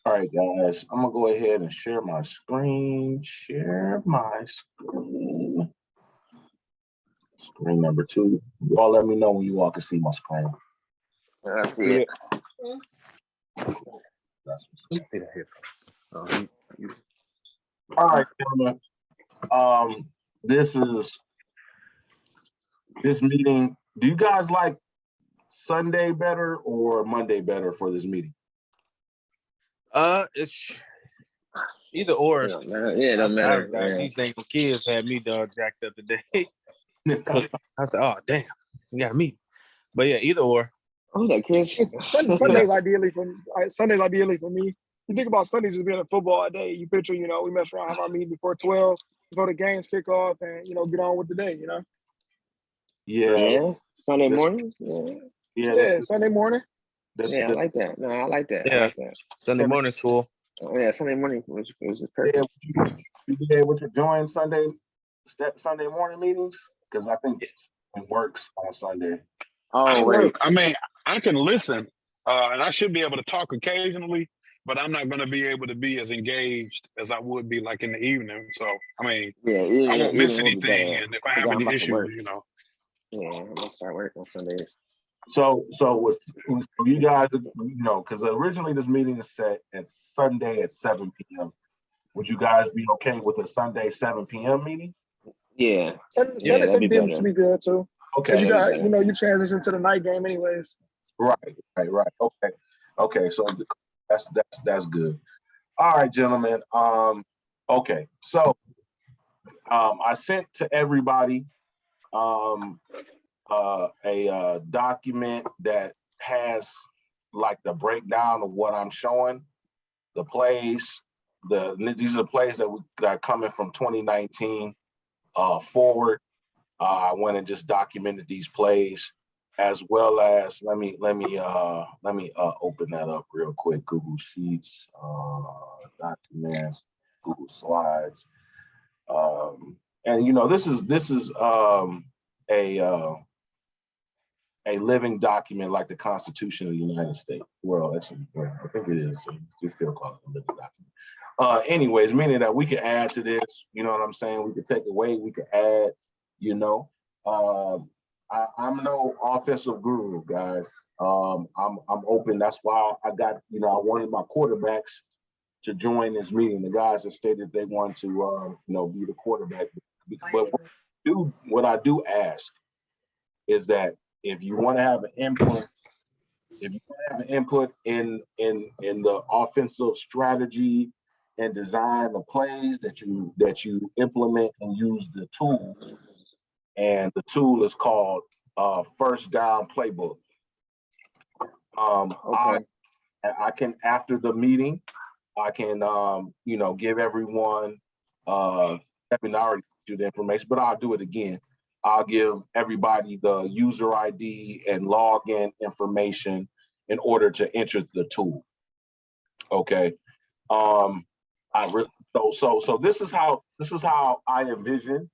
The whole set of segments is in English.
All right, guys, I'm gonna go ahead and share my screen. Share my screen. Screen number 2. You all let me know when you all can see my screen. I see it. That's what's I see that here. all right, gentlemen. This meeting. Do you guys like Sunday better or Monday better for this meeting? It's either or. Yeah, don't matter. These dang kids had me dog jacked up today. I said, "Oh damn, we got to meet." But yeah, either or. Who's that, Chris? Sunday's ideally for me. You think about Sunday just being a football day. You picture, we mess around, have our meeting before 12, before the games kick off, and get on with the day. Yeah. Sunday morning. Yeah, Sunday morning. I like that. No, I like that. Yeah. I like that. Sunday morning's cool. Oh, yeah, Sunday morning was perfect. Yeah, you be able to join Sunday morning meetings because I think it works on Sunday. Oh, wait. I mean, I can listen, and I should be able to talk occasionally, but I'm not going to be able to be as engaged as I would be like in the evening. So, I mean, I won't miss anything, and if I have any issues, Yeah, I'm gonna start work on Sundays. So with you guys, because originally this meeting is set at Sunday at 7 p.m. Would you guys be okay with a Sunday 7 p.m. meeting? Yeah. Sunday 7 p.m. should be good too. Okay. You got, you transition to the night game anyways. Right. Okay. So that's good. All right, gentlemen. Okay. So, I sent to everybody, a document that has like the breakdown of what I'm showing, the plays. These are the plays that are coming from 2019 forward. I went and just documented these plays, as well as let me open that up real quick. Google Sheets, documents, Google Slides, and this is a living document like the Constitution of the United States. Well, actually, I think it is. So you still call it a living document. Anyways, meaning that we could add to this. You know what I'm saying? We could take away. We could add. I'm no offensive guru, guys. I'm open. That's why I got. I wanted my quarterbacks to join this meeting. The guys that stated they want to, be the quarterback. But what I do ask is that if you want to have an input, in the offensive strategy and design the plays that you implement and use the tool, and the tool is called 1STDOWN Playbook. Okay. I can, after the meeting, I can give everyone I already do the information, but I'll do it again. I'll give everybody the user ID and login information in order to enter the tool. Okay. So this is how I envision.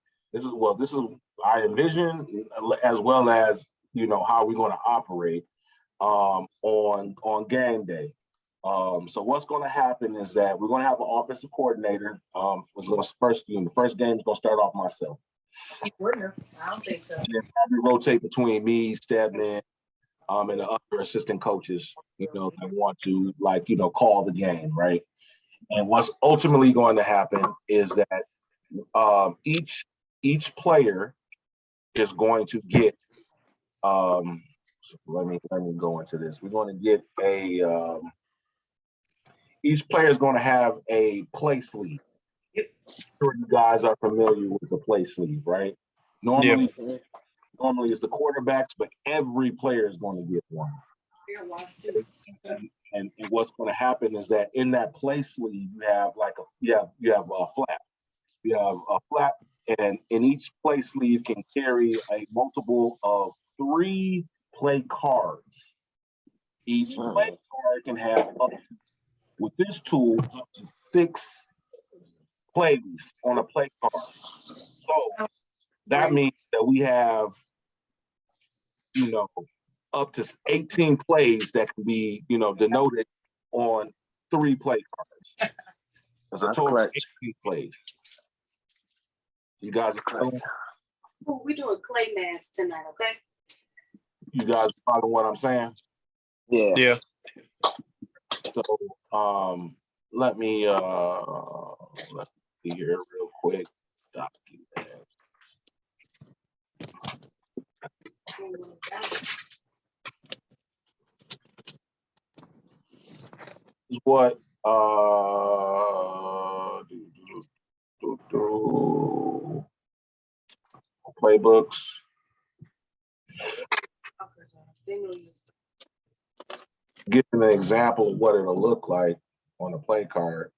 I envision, as well as how we're going to operate on game day. So what's going to happen is that we're going to have an offensive coordinator. The first game is going to start off myself. I don't think so. And probably rotate between me, Stedman, and the other assistant coaches, that want to call the game, right? And what's ultimately going to happen is that each player is going to get. So let me go into this. We're going to get each player is going to have a play sleeve. Sure, you guys are familiar with the play sleeve, right? Normally it's the quarterbacks, but every player is going to get one. And what's going to happen is that in that play sleeve, you have a flap. You have a flap, and in each play sleeve can carry a multiple of 3 play cards. Each play card can have with this tool up to 6 plays on a play card. So that means that we have, up to 18 plays that can be, denoted on 3 play cards. That's a That's total of clutch. 18 plays. You guys are Clutch. Ooh, we doing clay mask tonight, okay? You guys follow what I'm saying? Yeah. Yeah. So let me see here real quick. Document. Is what playbooks. Give an example of what it'll look like on a play card.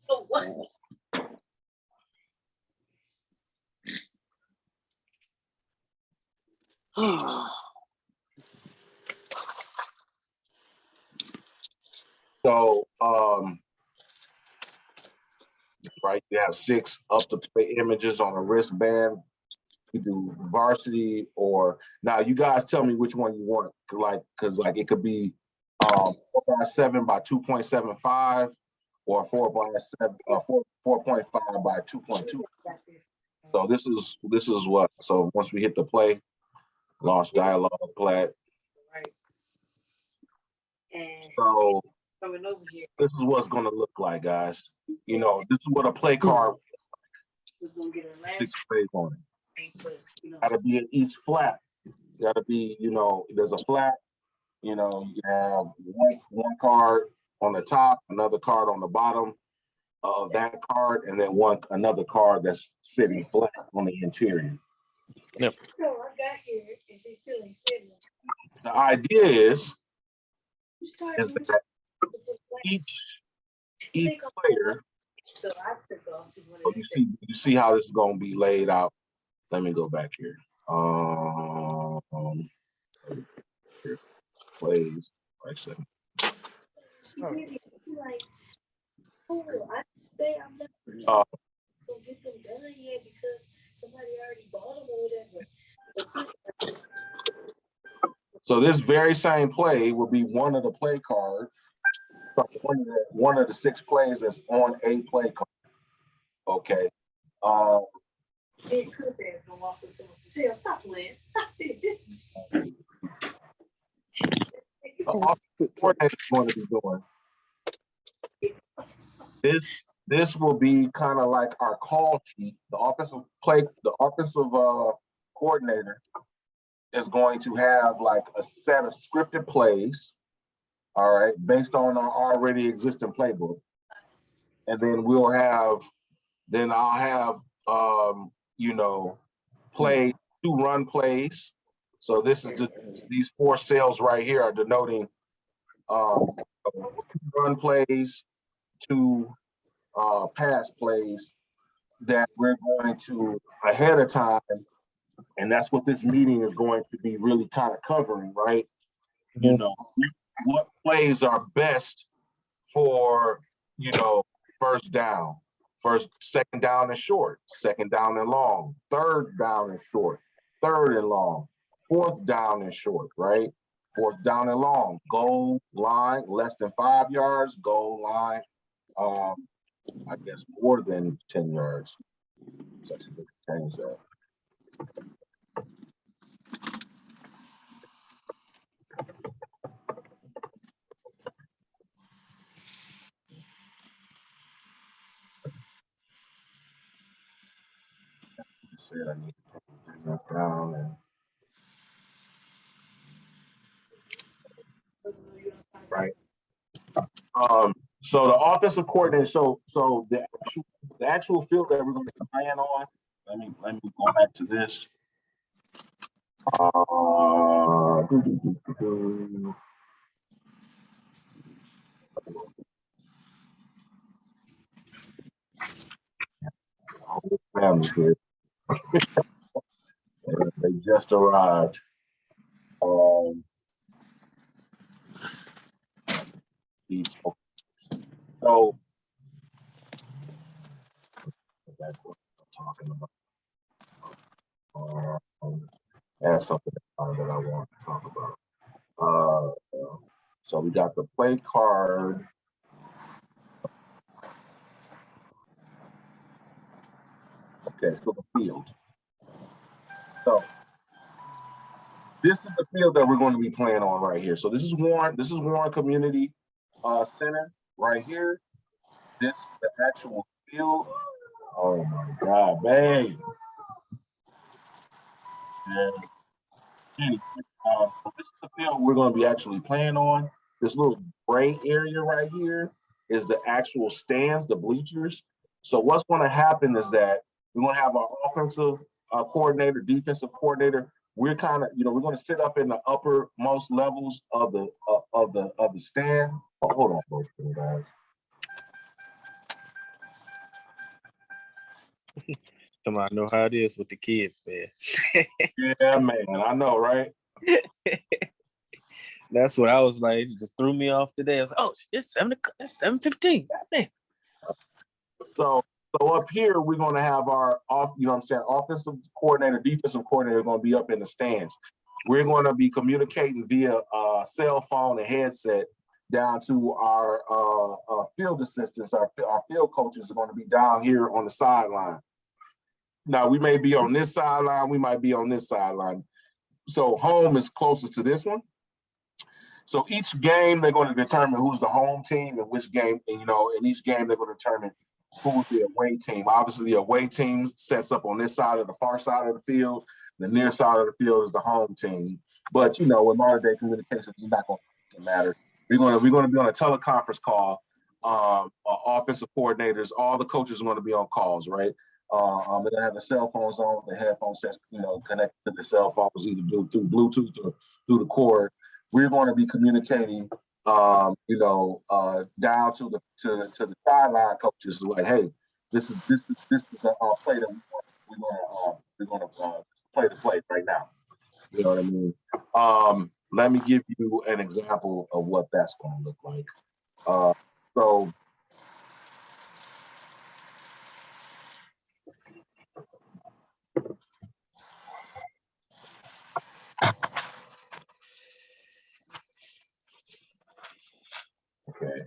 Oh, what? So right, you have 6 up to play images on a wristband. You do varsity, or now you guys tell me which one you want, because it could be 4x7 by 2.75 or 4x7 4.5 by 2.2. So this is what. So once we hit the play, launch dialogue, plat. Right. And So coming over here, this is what it's going to look like, guys. You know, this is what a play card was gonna get her 6 last plays on it. but you know, Got to be in each flat. Got to be, there's a flat. You have one card on the top, another card on the bottom of that card, and then another card that's sitting flat on the interior. Yep. So I got here and she still ain't said nothing. The idea is You started that each player. So I took off to one So of you see how this is going to be laid out. Let me go back here. Plays. Right, so. She did it. She like, oh, I say I'm not gonna get them done yet because somebody already bought them or whatever. So this very same play will be one of the play cards. One of the 6 plays that's on a play card. Okay. It could have gonna walk into some tail. Stop playing. I said this. What is going to be doing? This will be kind of like our call sheet. The offensive coordinator is going to have like a set of scripted plays, all right, based on our already existing playbook. And then I'll have play 2 run plays. So this is these 4 cells right here are denoting 2 run plays, 2 pass plays that we're going to ahead of time, and that's what this meeting is going to be really kind of covering, right? Mm-hmm. What plays are best for first down. Second down and short, second down and long, third down and short, third and long, fourth down and short, right? Fourth down and long, goal line, less than 5 yards, goal line, I guess more than 10 yards. So change that. Said I need to bring that down and right. So the offensive coordinator. So the actual field that we're going to be playing on. Let me go back to this. Families here. They just arrived. So that's what I'm talking about. That's something that I want to talk about. So we got the play card. Okay, so the field. So this is the field that we're going to be playing on right here. So this is Warren Community Center right here. This is the actual field. Oh my God, babe. And so this is the field we're going to be actually playing on. This little gray area right here is the actual stands, the bleachers. So what's going to happen is that we're going to have our offensive coordinator, defensive coordinator. We're kind of, we're going to sit up in the uppermost levels of the stand. Oh, hold on for a second, guys. Come on, I know how it is with the kids, man. Yeah, man, I know, right? That's what I was like. It just threw me off today. I was like, oh, it's 7:15. Man. So up here, we're going to have our offensive coordinator, defensive coordinator going to be up in the stands. We're going to be communicating via cell phone and headset down to our field assistants. Our field coaches are going to be down here on the sideline. Now, we may be on this sideline. We might be on this sideline. So home is closest to this one. So each game, they're going to determine who's the home team and which game, and in each game, they're going to determine who's the away team. Obviously, the away team sets up on this side of the far side of the field. The near side of the field is the home team. But, with modern day communications, it's not going to matter. We're going to be on a teleconference call. Offensive coordinators, all the coaches are going to be on calls, right? They're going to have the cell phones on, the headphone sets, connected to the cell phones, either through Bluetooth or through the cord. We're going to be communicating, down to the sideline coaches, like, hey, this is the play that we're going to play the play right now. You know what I mean? Let me give you an example of what that's going to look like. So. Okay.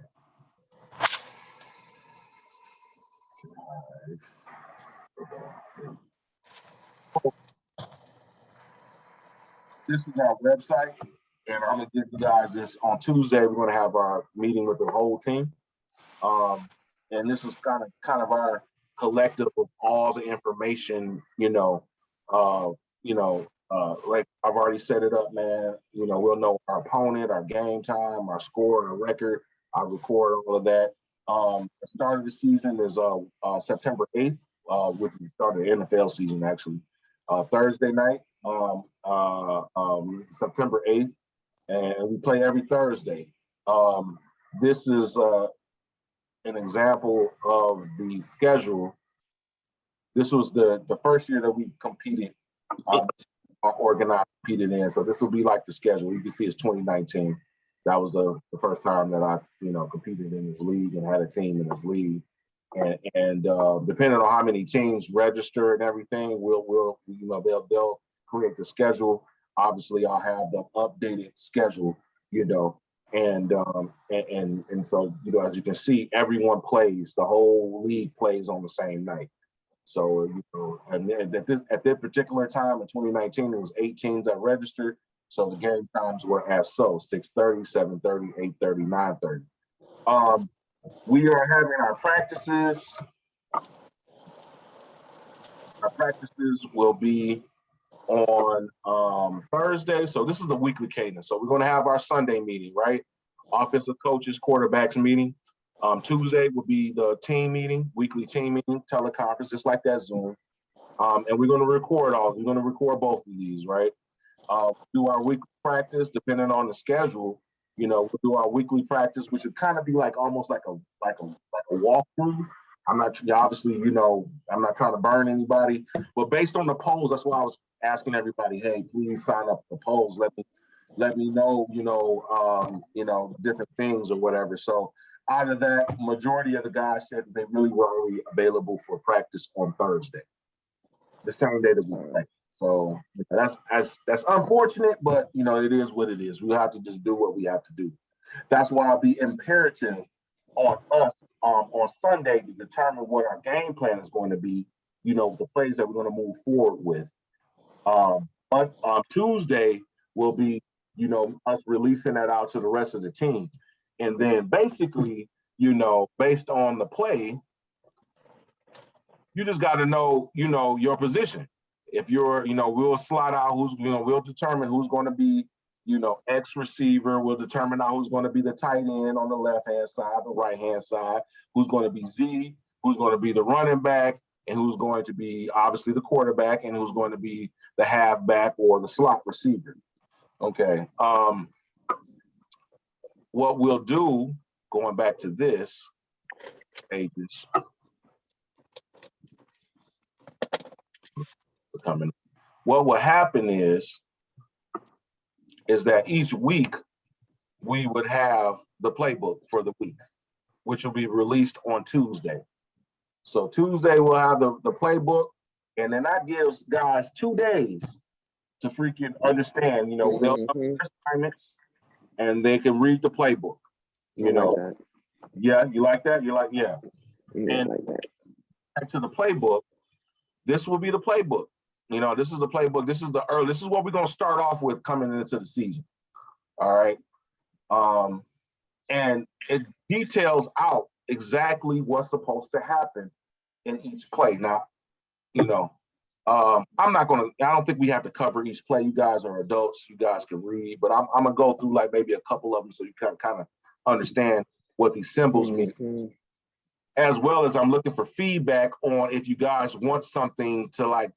This is our website, and I'm gonna give you guys this on Tuesday. We're gonna have our meeting with the whole team, and this is kind of our collective of all the information. Like I've already set it up, man. We'll know our opponent, our game time, our score, our record. I record all of that. The start of the season is September 8th, which is the start of the NFL season, actually. Thursday night, September 8th, and we play every Thursday. This is an example of the schedule. This was the first year that we competed, organized, competed in. So this will be like the schedule. You can see it's 2019. That was the first time that I, competed in this league and had a team in this league. And depending on how many teams register and everything, they'll create the schedule. Obviously, I'll have the updated schedule, and so as you can see, everyone plays. The whole league plays on the same night. So and at this particular time in 2019, it was 8 teams that registered. So the game times were as so: 6:30, 7:30, 8:30, 9:30. We are having our practices. Our practices will be on Thursday. So this is the weekly cadence. So we're going to have our Sunday meeting, right? Offensive coaches, quarterbacks meeting. Tuesday will be the team meeting, weekly team meeting, teleconference, just like that Zoom. And we're going to record we're going to record both of these, right? Do our weekly practice, depending on the schedule. We'll do our weekly practice, which would kind of be almost like a walkthrough. I'm not obviously, I'm not trying to burn anybody, but based on the polls, that's why I was asking everybody, hey, please sign up for the polls. Let me know, different things or whatever. So out of that, majority of the guys said they really were only available for practice on Thursday, the same day that we play. So that's unfortunate, but it is what it is. We have to just do what we have to do. That's why it'll be imperative on us on Sunday to determine what our game plan is going to be, the plays that we're going to move forward with. On Tuesday will be, us releasing that out to the rest of the team. And then basically, based on the play, you just got to know, your position. If you're, we'll slot out we'll determine who's going to be, X receiver. We'll determine out who's going to be the tight end on the left-hand side, the right-hand side, who's going to be Z, who's going to be the running back, and who's going to be obviously the quarterback, and who's going to be the halfback or the slot receiver. Okay. What we'll do, going back to this pages, what will happen is that each week we would have the playbook for the week, which will be released on Tuesday. So Tuesday we'll have the playbook, and then that gives guys 2 days to freaking understand, they'll know their assignments, and they can read the playbook. Yeah, you like that? You're like, yeah. And like that. Back to the playbook, this will be the playbook. This is the playbook. This is what we're going to start off with coming into the season. All right. And it details out exactly what's supposed to happen in each play. Now, I don't think we have to cover each play. You guys are adults. You guys can read, but I'm going to go through like maybe a couple of them so you can kind of understand what these symbols mean. As well as I'm looking for feedback on if you guys want something to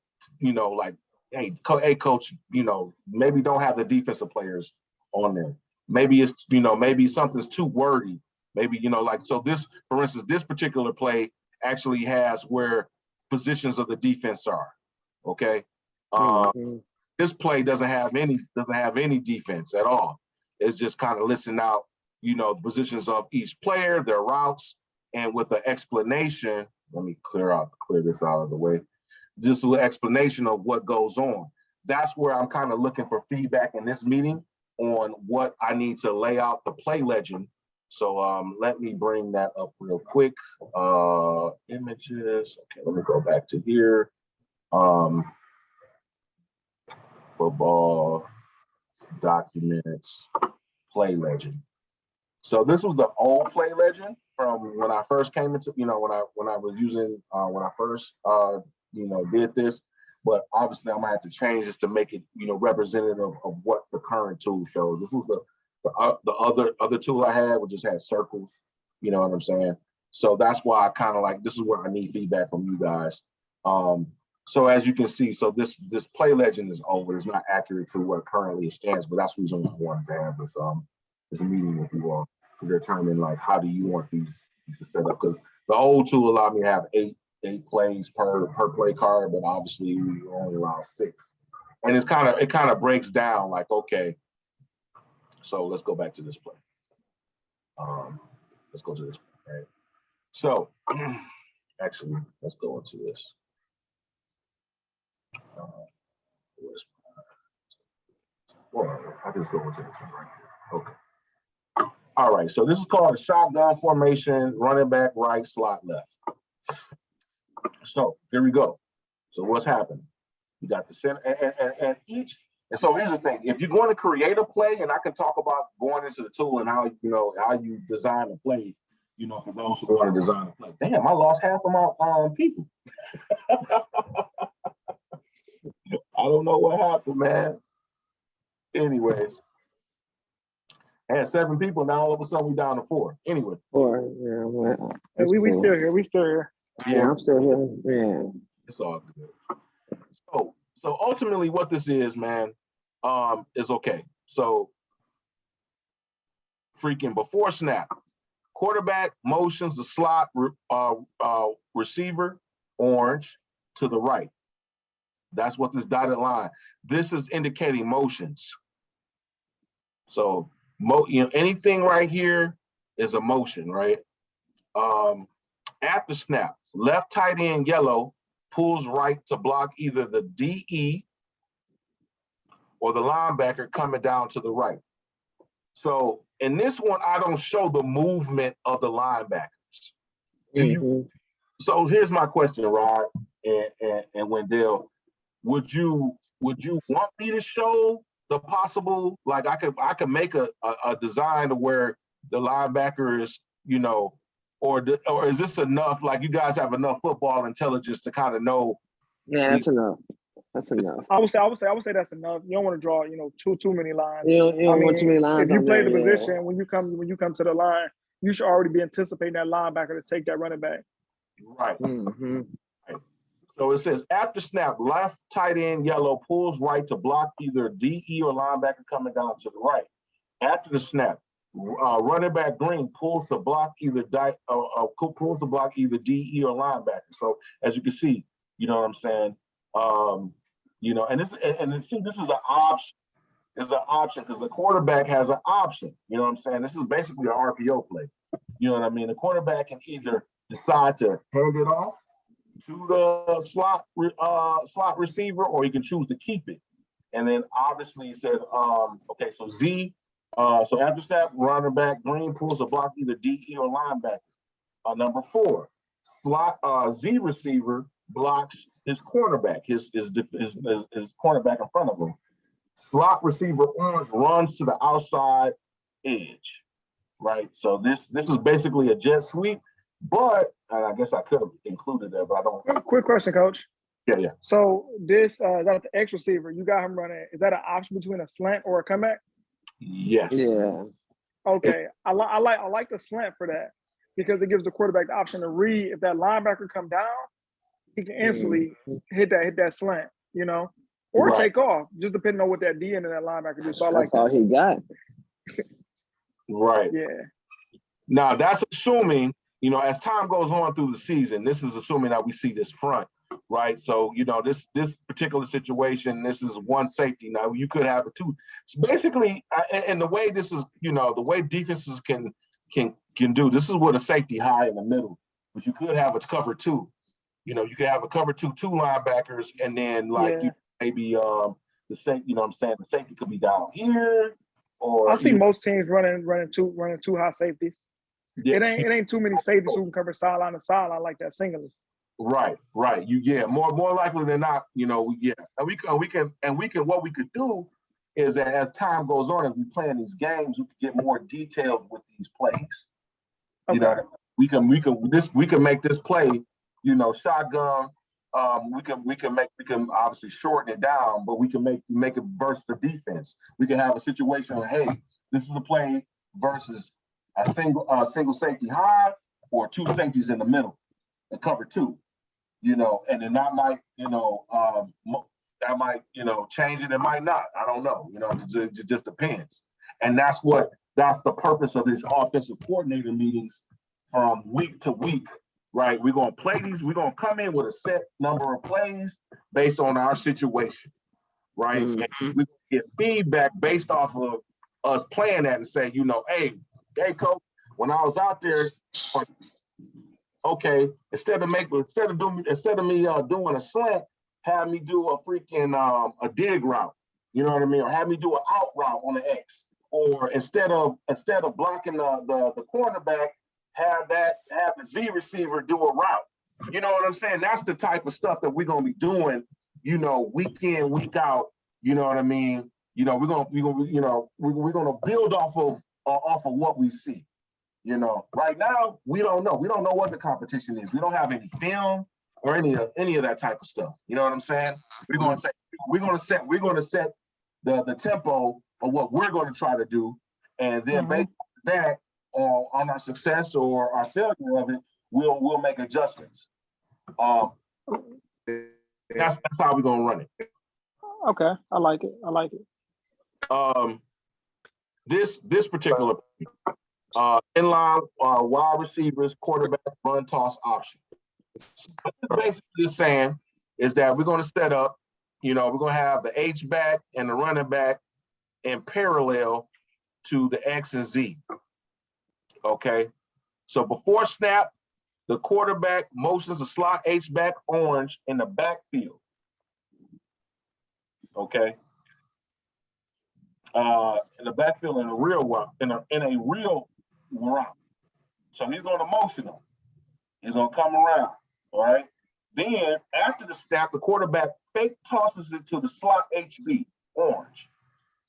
hey, coach, maybe don't have the defensive players on there. Maybe it's, maybe something's too wordy. Maybe, so this, for instance, this particular play actually has where positions of the defense are. Okay. This play doesn't have any defense at all. It's just kind of listing out, the positions of each player, their routes, and with an explanation. Let me clear this out of the way. Just a little explanation of what goes on. That's where I'm kind of looking for feedback in this meeting on what I need to lay out the play legend. So let me bring that up real quick. Images. Okay, let me go back to here. Football documents, play legend. So this was the old play legend from when I first came into, when I was using, when I first, did this, but obviously I'm gonna have to change this to make it, representative of what the current tool shows. This was the other tool I had, which just had circles, you know what I'm saying? So that's why I kind of like, this is where I need feedback from you guys. So as you can see, so this play legend is over. It's not accurate to what currently it stands, but that's the reason I wanted to have this meeting with you all to determine like how do you want these to set up, because the old tool allowed me to have eight plays per play card, but obviously we only allow 6. And it kind of breaks down like, okay, so let's go back to this play. Let's go to this play, right? So actually, let's go into this. I'll just go into this one right here. Okay. All right, so this is called a shotgun formation, running back right, slot left. So here we go. So what's happening? You got the center and so here's the thing. If you're going to create a play, and I can talk about going into the tool and how you design a play, for those who want to design a play. Damn, I lost half of my people. I don't know what happened, man. Anyways. I had 7 people, now all of a sudden we down to 4. Anyway. 4, yeah. Well, we still here. We still here. Yeah, I'm still here. Yeah. It's all good. So ultimately what this is, man, is okay. So freaking before snap, quarterback motions the slot receiver, orange, to the right. That's what this dotted line. This is indicating motions. So anything right here is a motion, right? After snap, left tight end yellow pulls right to block either the DE or the linebacker coming down to the right. So in this one, I don't show the movement of the linebackers. Do you? So here's my question, Rod and Wendell. Would you want me to show the possible, like I could make a design to where the linebacker is, you know, or is this enough? Like you guys have enough football intelligence to kind of know? Yeah, that's enough. That's enough. I would say that's enough. You don't want to draw, too many lines. You don't want too many lines. If you on play there, the position, when you come to the line, you should already be anticipating that linebacker to take that running back. Right. Mm-hmm. Right. So it says after snap, left tight end yellow pulls right to block either DE or linebacker coming down to the right. After the snap, running back green pulls to block either DE or linebacker. So as you can see, you know what I'm saying. And this is an option. It's an option because the quarterback has an option. You know what I'm saying. This is basically an RPO play. You know what I mean. The quarterback can either decide to hand it off to the slot receiver, or he can choose to keep it. And then obviously he said, okay, so Z. So after snap, running back green pulls to block either DE or linebacker. Number 4, slot Z receiver blocks his cornerback, his cornerback in front of him. Slot receiver orange runs to the outside edge, right? So this is basically a jet sweep, but I guess I could have included that, but I don't. Quick question, Coach. Yeah. So this is that the X receiver you got him running? Is that an option between a slant or a comeback? Yes. Yeah. Okay, I like the slant for that because it gives the quarterback the option to read. If that linebacker come down, he can instantly hit that slant, or Right. take off, just depending on what that D and that linebacker do. So I like That's all he got. Right. Yeah. Now that's assuming, as time goes on through the season, this is assuming that we see this front, right? So, this particular situation, this is one safety. Now you could have a 2. So basically, and the way this is, the way defenses can do, this is with a safety high in the middle, but you could have a cover 2. You could have a cover 2 linebackers, and then maybe the safety, the safety could be down here. Or I see most teams running two high safeties. Yeah. It ain't too many safeties who can cover sideline to sideline like that singly. Right. More likely than not, And we can what we could do is that as time goes on, as we play in these games, we can get more detailed with these plays. Okay. We can make this play, shotgun. We can obviously shorten it down, but we can make it versus the defense. We can have a situation where, hey, this is a play versus a single safety high or 2 safeties in the middle, a cover 2, and then that might, change it. It might not. I don't know. It just depends. And that's the purpose of this offensive coordinator meetings from week to week. Right, we're gonna play these. We're gonna come in with a set number of plays based on our situation, right? Mm-hmm. And we get feedback based off of us playing that and say, hey, coach, when I was out there, okay, instead of me doing a slant, have me do a freaking a dig route, you know what I mean, or have me do an out route on the X, or instead of blocking the cornerback. Have the Z receiver do a route. You know what I'm saying? That's the type of stuff that we're gonna be doing, week in, week out. You know what I mean? We're gonna build off of what we see. Right now we don't know. We don't know what the competition is. We don't have any film or any of that type of stuff. You know what I'm saying? We're gonna set the tempo of what we're gonna try to do, and then based on that. On our success or our failure of it, we'll make adjustments. That's how we're gonna run it. Okay, I like it. This particular inline wide receivers, quarterback, run toss option. So basically saying is that we're gonna set up, we're gonna have the H back and the running back in parallel to the X and Z. Okay, so before snap, the quarterback motions the slot H-back orange in the backfield. Okay. in the backfield in a real route, in a real route. So he's going to motion him. He's going to come around, all right? Then after the snap, the quarterback fake tosses it to the slot HB, orange.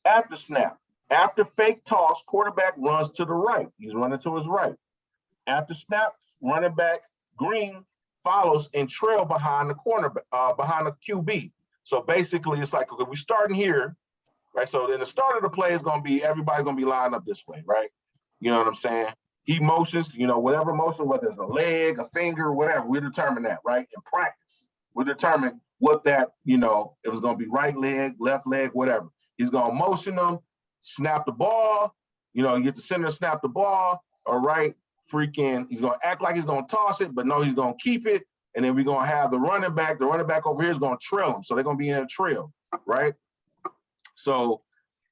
After snap, after fake toss, quarterback runs to the right. He's running to his right. After snap, running back green follows and trail behind the behind the QB. So basically, it's like, okay, we're starting here, right? So then the start of the play is going to be everybody's going to be lined up this way, right? You know what I'm saying? He motions, whatever motion, whether it's a leg, a finger, whatever, we determine that, right? In practice, we determine what that, it was going to be right leg, left leg, whatever. He's going to motion them, snap the ball, you get the center, snap the ball, all right? He's going to act like he's going to toss it, but no, he's going to keep it. And then we're going to have the running back over here is going to trail him. So they're going to be in a trail, right? So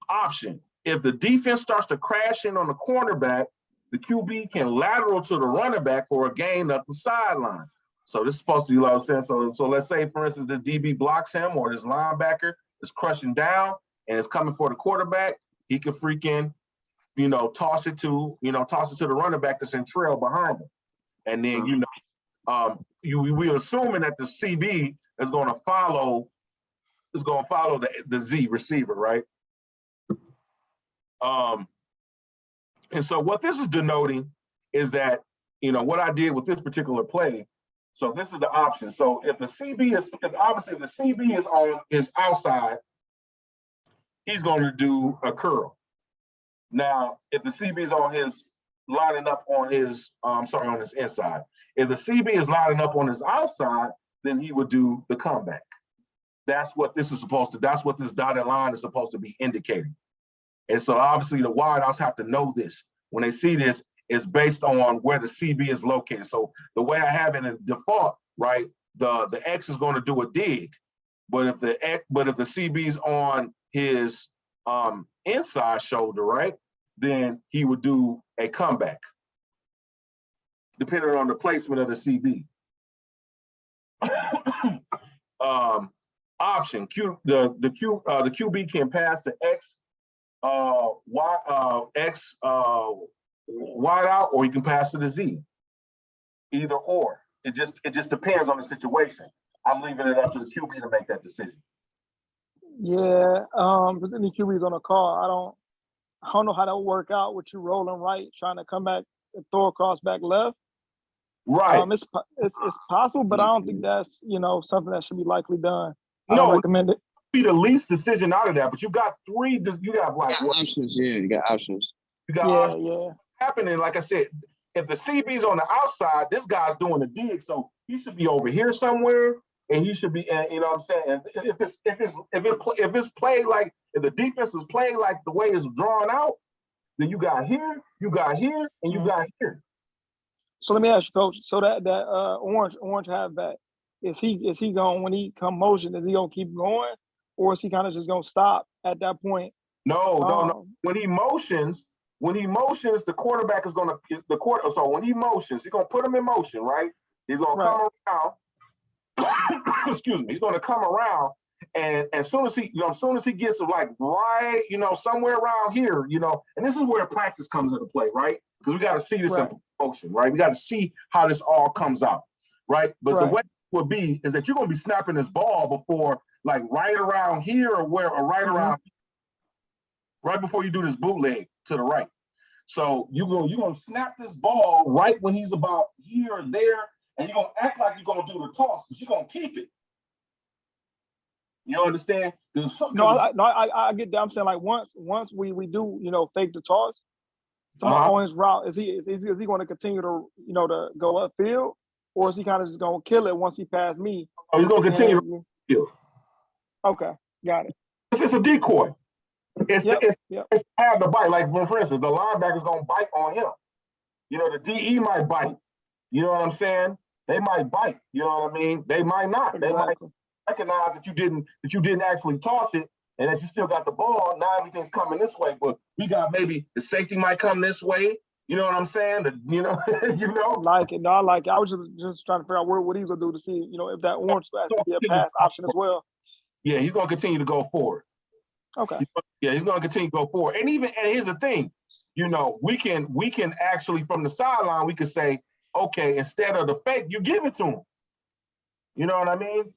option, if the defense starts to crash in on the cornerback, the QB can lateral to the running back for a gain up the sideline. So this is supposed to be, like I was saying, so let's say, for instance, this DB blocks him or this linebacker is crushing down and it's coming for the quarterback. He can freaking, toss it to the running back that's in trail behind him. And then, we're assuming that the CB is going to follow the Z receiver, right? And so what this is denoting is that, what I did with this particular play. So this is the option. So if the CB is on his outside, he's going to do a curl. Now, if the CB is on his lining up on his, on his inside. If the CB is lining up on his outside, then he would do the comeback. That's what this dotted line is supposed to be indicating. And so obviously the wideouts have to know this. When they see this, it's based on where the CB is located. So the way I have it in default, right, the X is going to do a dig. But if the CB is on his inside shoulder, right, then he would do a comeback, depending on the placement of the CB. Option the QB can pass the X wide out, or he can pass to the Z. Either or. It just depends on the situation. I'm leaving it up to the QB to make that decision. Yeah, but then the QB's on a call. I don't know how that will work out with you rolling right, trying to come back and throw across back left. Right. It's possible, but I don't think that's something that should be likely done. I don't recommend it. Be the least decision out of that, but you got options. Yeah, you got options. You got options happening. Like I said, if the CB's on the outside, this guy's doing the dig, so he should be over here somewhere, and he should be. You know what I'm saying? And if it's played like, if the defense is playing like the way it's drawn out, then you got here, and you got here. So let me ask you, Coach. So that orange halfback, is he going, when he come motion, is he gonna keep going, or is he kind of just gonna stop at that point? No. When he motions, the quarterback is gonna So when he motions, he's gonna put him in motion, right? He's gonna come around. Excuse me. He's gonna come around, and as soon as he gets like right, somewhere around here, and this is where practice comes into play, right? Because we got to see this in motion, right? We got to see how this all comes out, right? But the way it would be is that you're gonna be snapping this ball before, like right around here, around right before you do this bootleg to the right. So you're gonna snap this ball right when he's about here or there, and you're gonna act like you're gonna do the toss, but you're gonna keep it. You understand? I get that. I'm saying, like, once we do fake the toss on his route, is he going to continue to to go upfield, or is he kind of just going to kill it once he passed me? Oh, he's going to continue to kill. Okay, got it. It's a decoy. It's to have the bite. Like, for instance, the linebacker's going to bite on him. The DE might bite. You know what I'm saying? They might bite. You know what I mean? They might not. Exactly. They might recognize that you didn't actually toss it, and that you still got the ball. Now everything's coming this way, but we got, maybe the safety might come this way. You know what I'm saying? Like it. No, I like it. I was just trying to figure out what he's gonna do to see, if that orange has to be a pass option as well. Yeah, he's gonna continue to go forward. Okay. Yeah, he's going to continue to go forward. And here's the thing, you know, we can actually from the sideline we could say, okay, instead of the fake, you give it to him. You know what I mean?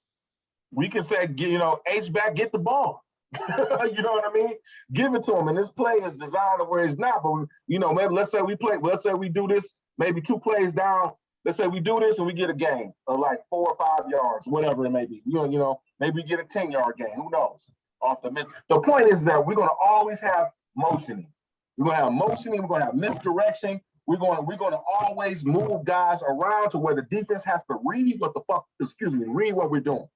We can say, you know, H-back, get the ball. You know what I mean? Give it to him. And this play is designed to where it's not. But, you know, maybe let's say we do this, maybe 2 plays down. Let's say we do this and we get a gain of like 4 or 5 yards, whatever it may be. You know, maybe we get a 10-yard gain. Who knows? Off the point is that we're going to always have motioning. We're going to have motioning. We're going to have misdirection. We're going to always move guys around to where the defense has to read what we're doing.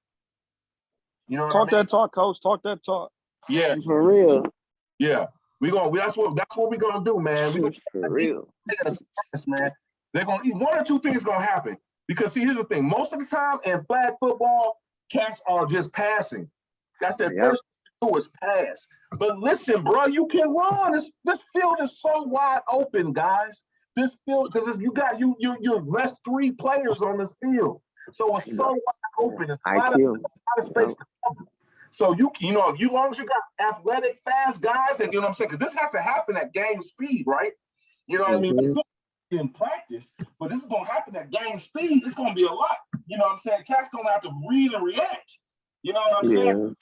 You know, talk that talk, coach. Talk that talk. Yeah, for real. Yeah, that's what we're gonna do, man. For real, man. They're gonna eat 1 or 2 things gonna happen because see, here's the thing. Most of the time in flag football, cats are just passing. That's their first thing to do is pass. But listen, bro, you can run. This field is so wide open, guys. This field because you got you rest 3 players on this field. So it's so wide open. It's a lot of space to cover. So you know, as long as you got athletic, fast guys, and you know what I'm saying, because this has to happen at game speed, right? You know what I mean? In practice, but this is gonna happen at game speed. It's gonna be a lot. You know what I'm saying? Cats gonna have to read and react. You know what I'm saying?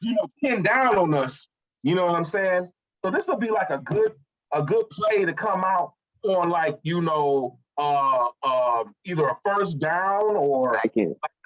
You know, pin down on us. You know what I'm saying? So this will be like a good play to come out on like, you know, either a first down or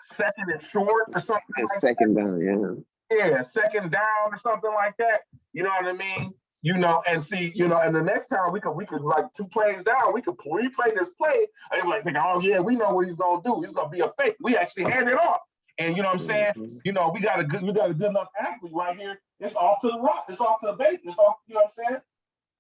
second and short or something. Second down, yeah, second down or something like that. You know what I mean? You know, and see, you know, and the next time we could like 2 plays down, we could replay this play. And they're like thinking, oh yeah, we know what he's gonna do. He's gonna be a fake. We actually hand it off. And you know what I'm saying? You know, we got a good enough athlete right here. It's off to the rock. It's off to the bait. It's off. You know what I'm saying?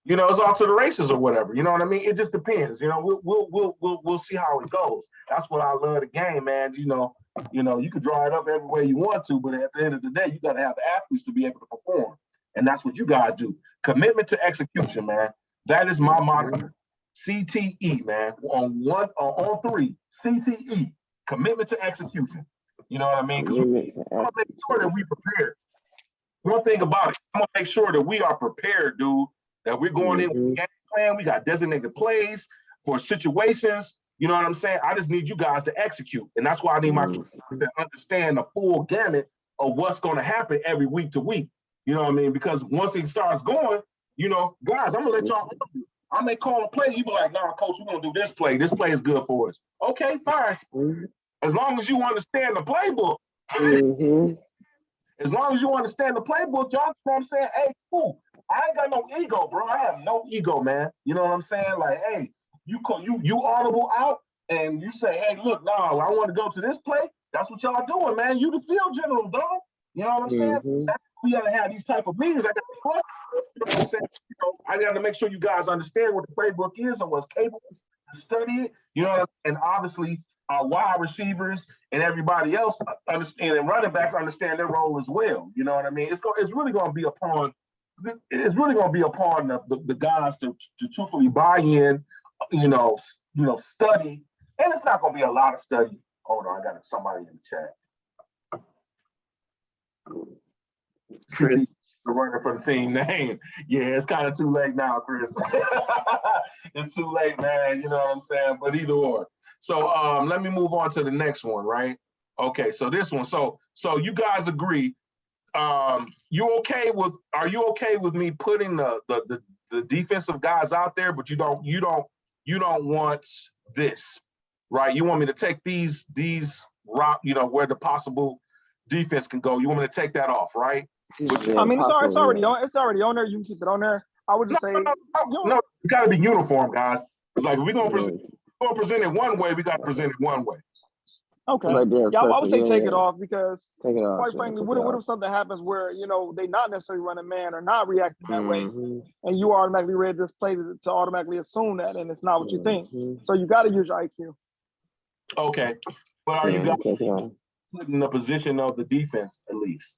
You know, it's off to the races or whatever. You know what I mean? It just depends. You know, we'll see how it goes. That's what I love the game, man. You know, you could draw it up every way you want to, but at the end of the day, you got to have the athletes to be able to perform, and that's what you guys do. Commitment to execution, man. That is my motto. CTE, man. On 3, CTE. Commitment to execution. You know what I mean? Because we want to make sure that we prepared. One thing about it, I'm gonna make sure that we are prepared, dude. That we're going in with a game plan. We got designated plays for situations. You know what I'm saying? I just need you guys to execute. And that's why I need my kids to understand the full gamut of what's going to happen every week to week. You know what I mean? Because once it starts going, you know, guys, I'm going to let y'all know. I may call a play. You be like, nah, coach, we're going to do this play. This play is good for us. Okay, fine. As long as you understand the playbook. As long as you understand the playbook, y'all know what I'm saying? Hey, cool. I ain't got no ego, bro. I have no ego, man. You know what I'm saying? Like, hey, you audible out and you say, hey, look, no, I want to go to this play. That's what y'all doing, man. You the field general, dog. You know what I'm saying? That's we gotta have these type of meetings. I got what I'm saying? You know, I got to make sure you guys understand what the playbook is and what's capable to study it. You know, and obviously our wide receivers and everybody else understand, and running backs understand their role as well. You know what I mean? It's really going to be upon the guys to truthfully buy in. You know, study, and it's not going to be a lot of study. Hold on, I got somebody in the chat. Chris, the runner for the team name. Yeah, it's kind of too late now, Chris. It's too late, man. You know what I'm saying? But either or. So let me move on to the next one, right? Okay, so this one. So you guys agree. Are you okay with me putting the defensive guys out there, but you don't want this, right? You want me to take these rock, where the possible defense can go. You want me to take that off, right? I mean, it's already on there. You can keep it on there. I would just say no, it's got to be uniform, guys. It's like if we're gonna present it one way, we got to present it one way. Okay. Right there, yeah, I would say take it off because, take it off, quite frankly, what if something happens where they not necessarily running man or not reacting that way, and you automatically read this play to automatically assume that, and it's not what you think. So you got to use your IQ. Okay, but are you guys put in the position of the defense at least?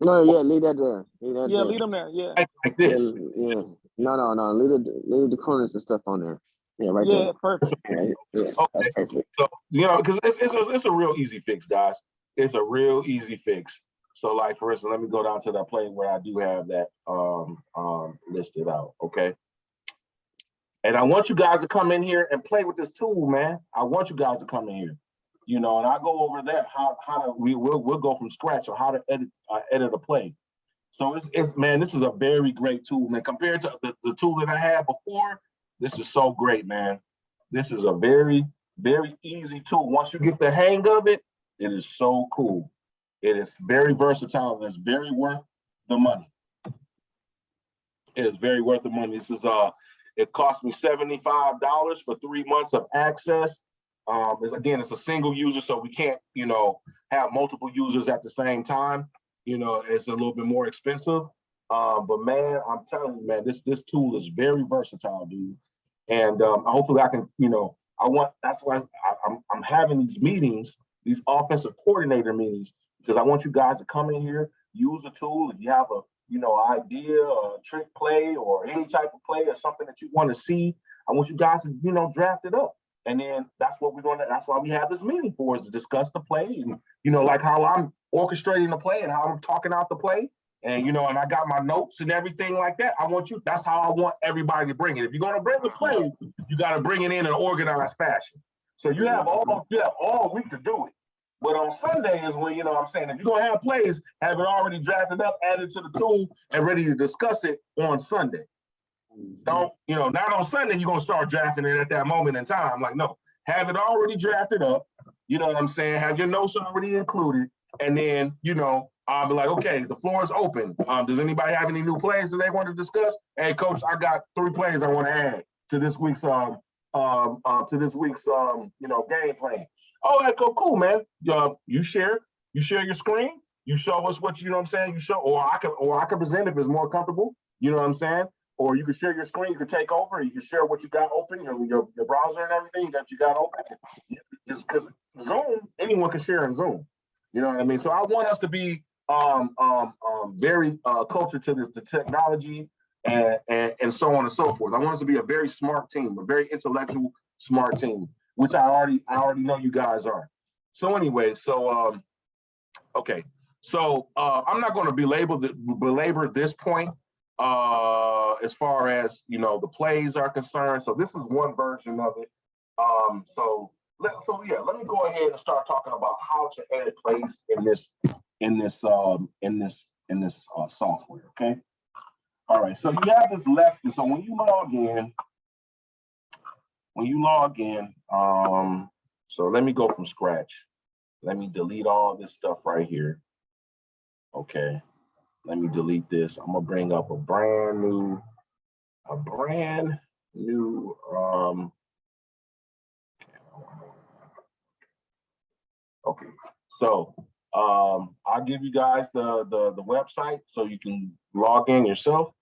No, yeah, leave that there. Leave them there. Yeah, like this. Yeah. No. Leave the corners and stuff on there. Yeah, right there. Yeah, perfect. Yeah, okay. That's perfect. So because it's a real easy fix, guys. It's a real easy fix. So like, for instance, let me go down to that play where I do have that listed out, okay? And I want you guys to come in here and play with this tool, man. I want you guys to come in here, you know, and I'll go over that, we'll go from scratch on how to edit a play. So it's man, this is a very great tool, man. Compared to the tool that I had before, this is so great, man. This is a very, very easy tool. Once you get the hang of it, it is so cool. It is very versatile. It's very worth the money. It is very worth the money. This is it cost me $75 for 3 months of access. It's a single user, so we can't, you know, have multiple users at the same time. You know, it's a little bit more expensive. But man, I'm telling you, man, this tool is very versatile, dude. And hopefully I can, you know, that's why I'm having these meetings, these offensive coordinator meetings, because I want you guys to come in here, use the tool. If you have a, you know, idea, a trick play, or any type of play, or something that you want to see, I want you guys to, you know, draft it up. And then that's why we have this meeting for, is to discuss the play, and, you know, like how I'm orchestrating the play and how I'm talking out the play. And, you know, and I got my notes and everything like that. That's how I want everybody to bring it. If you're going to bring the play, you got to bring it in an organized fashion. So you have all week to do it. But on Sunday is when, you know what I'm saying, if you're going to have plays, have it already drafted up, added to the tool, and ready to discuss it on Sunday. Don't, you know, not on Sunday, you're going to start drafting it at that moment in time. Like, no, have it already drafted up. You know what I'm saying? Have your notes already included. And then, you know, I'll be like, okay, the floor is open. Does anybody have any new plays that they want to discuss? Hey, coach, I got 3 plays I want to add to this week's you know, game plan. Oh, that cool, man. You share your screen. You show us what, you know what I'm saying. You show, or I can present if it's more comfortable. You know what I'm saying. Or you can share your screen. You can take over. You can share what you got open, your browser and everything that you got open. It's because Zoom, anyone can share in Zoom. You know what I mean. So I want us to be very cultured to the technology and so on and so forth. I want us to be a very smart team, a very intellectual, smart team, which I already know you guys are. So anyway, okay. So I'm not going to belabor this point as far as, you know, the plays are concerned. So this is one version of it. Let me go ahead and start talking about how to edit plays in this software. Okay. All right. So you have this left. So when you log in, so let me go from scratch. Let me delete all this stuff right here. Okay. Let me delete this. I'm gonna bring up a brand new okay. So I'll give you guys the website so you can log in yourself.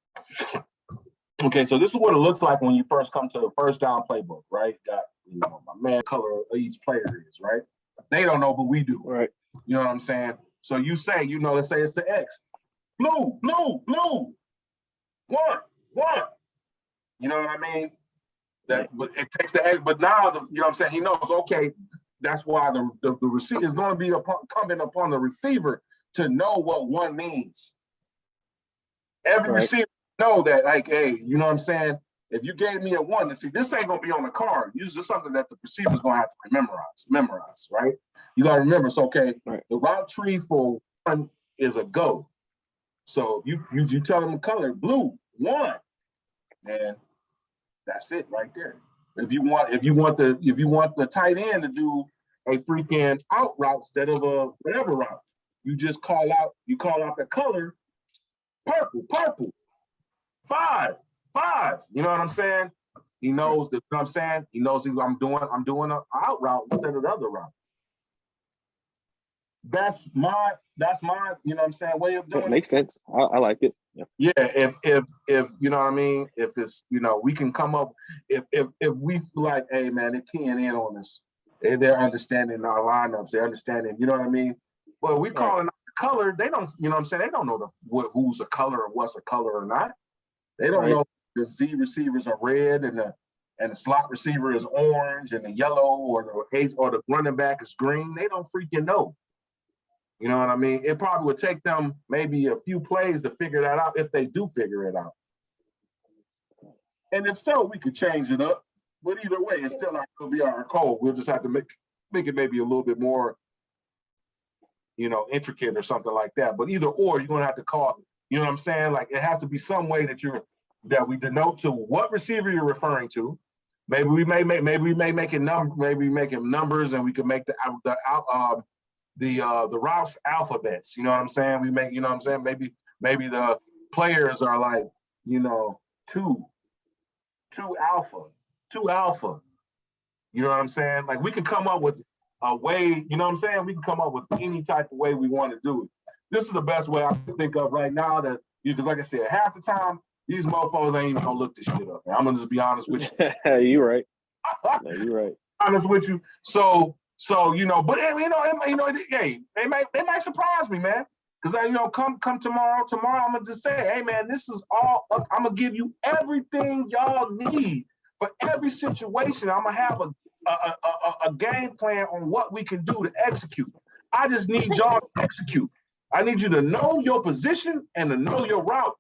Okay, so this is what it looks like when you first come to the First Down playbook, right? Got, you know, my man color of each player is, right? They don't know, but we do. Right. You know what I'm saying? So you say, you know, let's say it's the X. Blue. 1. You know what I mean? But it takes the X, but now, you know what I'm saying? He knows, okay, that's why the receiver is going to be incumbent upon the receiver to know what 1 means. Every receiver know that, like, hey, you know what I'm saying? If you gave me a 1, see, this ain't going to be on the card. This is something that the receiver's going to have to memorize, right? You got to remember, it's okay. Right. The route tree for 1 is a go. So you tell them the color, blue, 1, and that's it right there. If you want the tight end to do a freaking out route instead of a whatever route, you just call out the color, purple, 5. You know what I'm saying? He knows that, you know what I'm saying? He knows I'm doing an out route instead of the other route. That's my, you know what I'm saying, way of doing it. Makes sense. I like it. Yeah, if you know what I mean, if it's, you know, we can come up, if we feel like, hey man, they're keying in on this, they're understanding our lineups, they're understanding, you know what I mean? Well, we calling out the color, they don't, you know what I'm saying, they don't know who's a color or what's a color or not. They don't know the Z receivers are red and the slot receiver is orange and the yellow or the running back is green. They don't freaking know. You know what I mean? It probably would take them maybe a few plays to figure that out if they do figure it out. And if so, we could change it up. But either way, it's still not going to be our code. We'll just have to make it maybe a little bit more, you know, intricate or something like that. But either or, you're going to have to call, you know what I'm saying? Like, it has to be some way that we denote to what receiver you're referring to. Maybe we may make it numbers, and we could make the routes alphabets. You know what I'm saying? We make, you know what I'm saying? Maybe the players are like, you know, two alpha. You know what I'm saying? Like, we can come up with a way, you know what I'm saying? We can come up with any type of way we want to do it. This is the best way I can think of right now, that because like I said, half the time these mofos ain't even gonna look this shit up. Man. I'm gonna just be honest with you. You're right. No, you're right. Honest with you. So you know, but hey, they might surprise me, man. Because come tomorrow, I'm gonna just say, hey man, this is all I'm gonna give you everything y'all need for every situation. I'm gonna have a game plan on what we can do to execute. I just need y'all to execute. I need you to know your position and to know your route.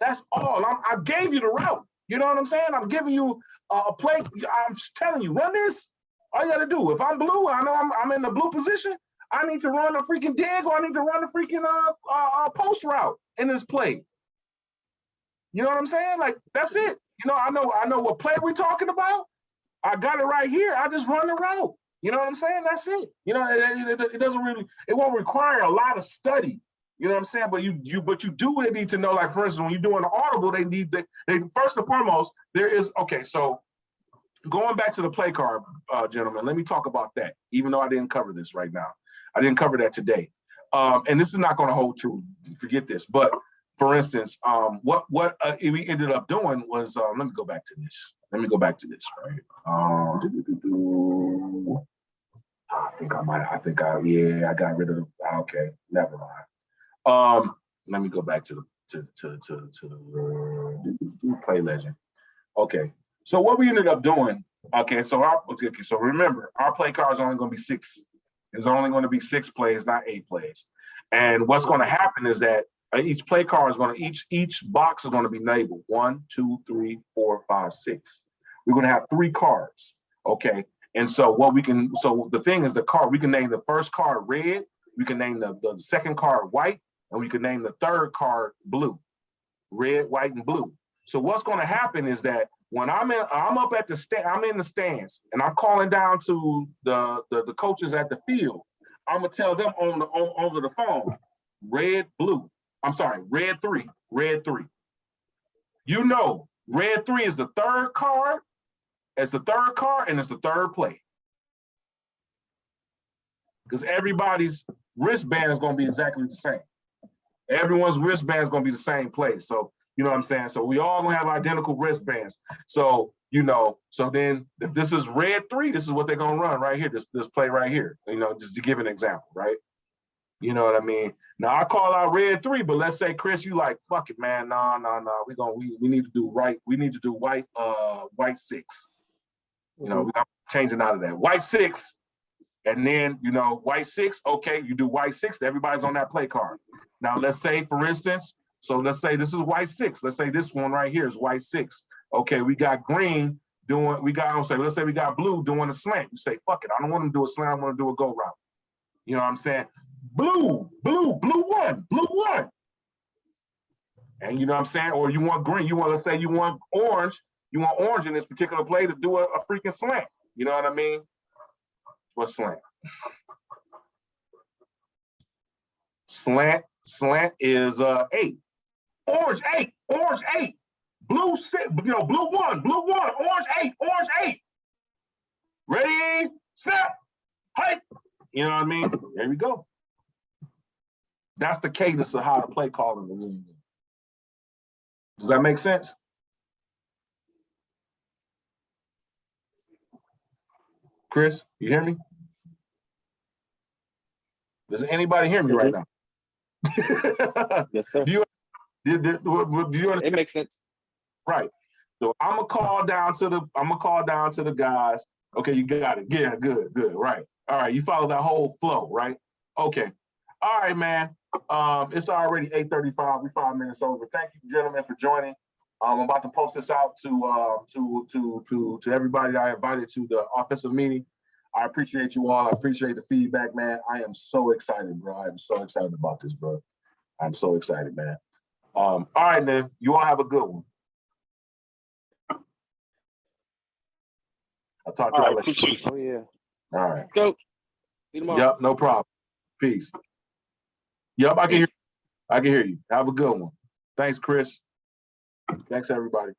That's all. I gave you the route. You know what I'm saying? I'm giving you a play. I'm telling you, run this. All you got to do. If I'm blue, I know I'm in the blue position. I need to run a freaking dig, or I need to run a freaking post route in this play. You know what I'm saying? Like, that's it. You know, I know what play we're talking about. I got it right here. I just run the route. You know what I'm saying? That's it. You know, it doesn't really, it won't require a lot of study. You know what I'm saying? But you do need to know, like, for instance, when you're doing an audible, they first and foremost, there is, okay, so going back to the play card, gentlemen, let me talk about that, even though I didn't cover this right now. I didn't cover that today. And this is not going to hold true. Forget this. But for instance, what we ended up doing was, let me go back to this. Right? I got rid of the, okay, never mind. Let me go back to the play legend. Okay, so what we ended up doing, so remember, our play card is only going to be 6. There's only going to be 6 plays, not 8 plays. And what's going to happen is that each play card is going to, each box is going to be labeled 1, 2, 3, 4, 5, 6. We're going to have 3 cards, okay? And so so the thing is, the card, we can name the first card red, we can name the second card white, and we can name the third card blue. Red, white, and blue. So what's going to happen is that when I'm up at I'm in the stands, and I'm calling down to the coaches at the field, I'm gonna tell them over the phone, red, blue. I'm sorry, red 3. You know, red 3 is the third card. It's the third card, and it's the third play. Because everybody's wristband is gonna be exactly the same. Everyone's wristband is gonna be the same play. So you know what I'm saying? So we all gonna have identical wristbands. So, you know, so then if this is red 3, this is what they're gonna run right here, this play right here, you know, just to give an example, right? You know what I mean? Now I call out red 3, but let's say, Chris, you like, fuck it, man. No. We need to do white. We need to do white 6. You know, we're changing out of that. White 6. And then, you know, white 6, okay, you do white 6, everybody's on that play card. Now let's say, for instance, so let's say this is white 6. Let's say this one right here is white 6. Okay, we got green doing, let's say we got blue doing a slant. You say, fuck it, I don't want to do a slant, I want to do a go route. You know what I'm saying? Blue 1. And you know what I'm saying? Or you want green, let's say you want orange in this particular play to do a freaking slant. You know what I mean? What's slant? Slant is 8. Orange 8. Blue 6, blue 1, orange 8. Ready, snap, height. You know what I mean? There we go. That's the cadence of how to play calling the league. Does that make sense? Chris, you hear me? Does anybody hear me right now? Yes, sir. Do you understand? It makes sense. Right. So I'm gonna call down to the guys. Okay, you got it. Yeah, good. Right. All right. You follow that whole flow, right? Okay. All right, man. It's already 8:35. We're 5 minutes over. Thank you, gentlemen, for joining. I'm about to post this out to everybody that I invited to the offensive meeting. I appreciate you all. I appreciate the feedback, man. I am so excited, bro. I am so excited about this, bro. I'm so excited, man. All right, then. You all have a good one. I'll talk to you later. Oh yeah. All right. Coach. See you tomorrow. Yep, no problem. Peace. Yep, I can hear you. I can hear you. Have a good one. Thanks, Chris. Thanks, everybody.